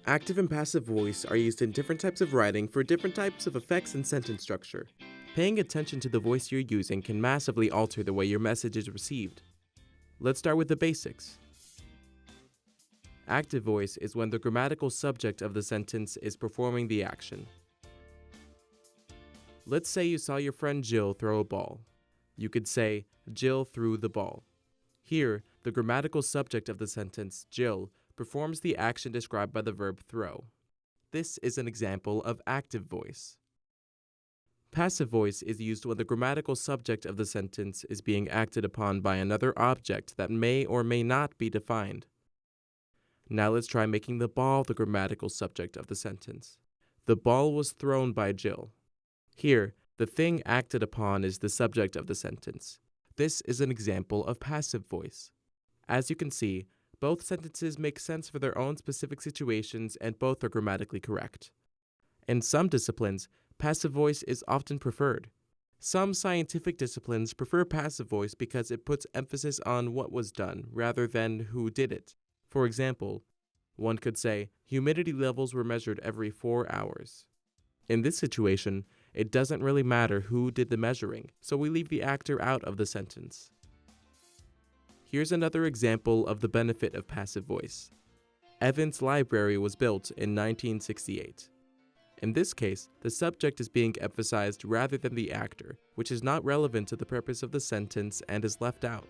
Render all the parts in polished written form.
Active and passive voice are used in different types of writing for different types of effects and sentence structure. Paying attention to the voice you're using can massively alter the way your message is received. Let's start with the basics. Active voice is when the grammatical subject of the sentence is performing the action. Let's say you saw your friend Jill throw a ball. You could say, Jill threw the ball. Here, the grammatical subject of the sentence, Jill, performs the action described by the verb throw. This is an example of active voice. Passive voice is used when the grammatical subject of the sentence is being acted upon by another object that may or may not be defined. Now let's try making the ball the grammatical subject of the sentence. The ball was thrown by Jill. Here, the thing acted upon is the subject of the sentence. This is an example of passive voice. As you can see, both sentences make sense for their own specific situations and both are grammatically correct. In some disciplines, passive voice is often preferred. Some scientific disciplines prefer passive voice because it puts emphasis on what was done rather than who did it. For example, one could say, humidity levels were measured every 4 hours. In this situation, it doesn't really matter who did the measuring, so we leave the actor out of the sentence. Here's another example of the benefit of passive voice. Evan's library was built in 1968. In this case, the subject is being emphasized rather than the actor, which is not relevant to the purpose of the sentence and is left out.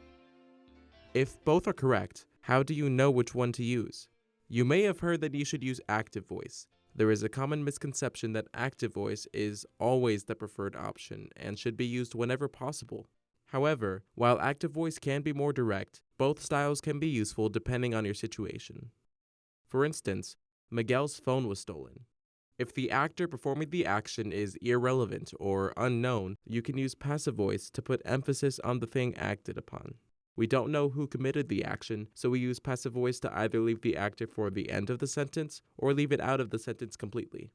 If both are correct, how do you know which one to use? You may have heard that you should use active voice. There is a common misconception that active voice is always the preferred option and should be used whenever possible. However, while active voice can be more direct, both styles can be useful depending on your situation. For instance, Miguel's phone was stolen. If the actor performing the action is irrelevant or unknown, you can use passive voice to put emphasis on the thing acted upon. We don't know who committed the action, so we use passive voice to either leave the actor for the end of the sentence or leave it out of the sentence completely.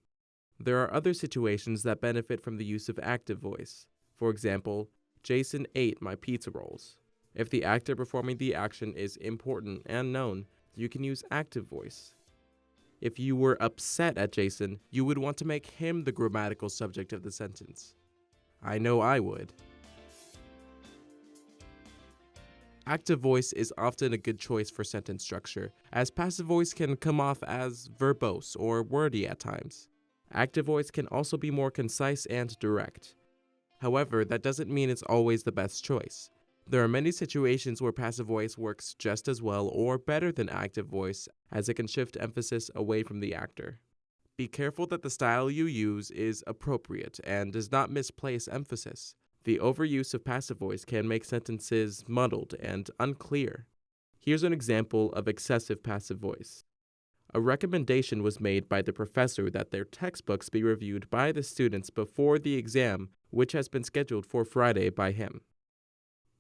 There are other situations that benefit from the use of active voice. For example, Jason ate my pizza rolls. If the actor performing the action is important and known, you can use active voice. If you were upset at Jason, you would want to make him the grammatical subject of the sentence. I know I would. Active voice is often a good choice for sentence structure, as passive voice can come off as verbose or wordy at times. Active voice can also be more concise and direct. However, that doesn't mean it's always the best choice. There are many situations where passive voice works just as well or better than active voice, as it can shift emphasis away from the actor. Be careful that the style you use is appropriate and does not misplace emphasis. The overuse of passive voice can make sentences muddled and unclear. Here's an example of excessive passive voice. A recommendation was made by the professor that their textbooks be reviewed by the students before the exam, which has been scheduled for Friday by him.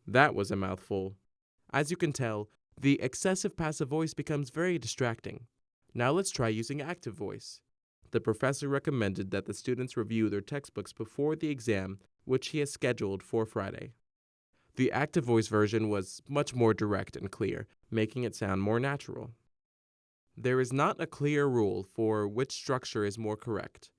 That was a mouthful. As you can tell, the excessive passive voice becomes very distracting. Now let's try using active voice. The professor recommended that the students review their textbooks before the exam, which he has scheduled for Friday. The active voice version was much more direct and clear, making it sound more natural. There is not a clear rule for which structure is more correct.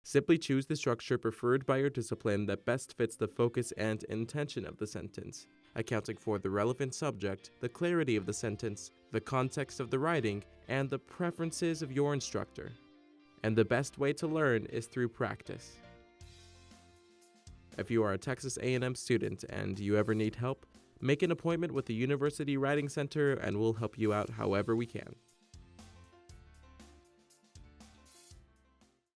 Simply choose the structure preferred by your discipline that best fits the focus and intention of the sentence, accounting for the relevant subject, the clarity of the sentence, the context of the writing, and the preferences of your instructor. And the best way to learn is through practice. If you are a Texas A&M student and you ever need help, make an appointment with the University Writing Center and we'll help you out however we can.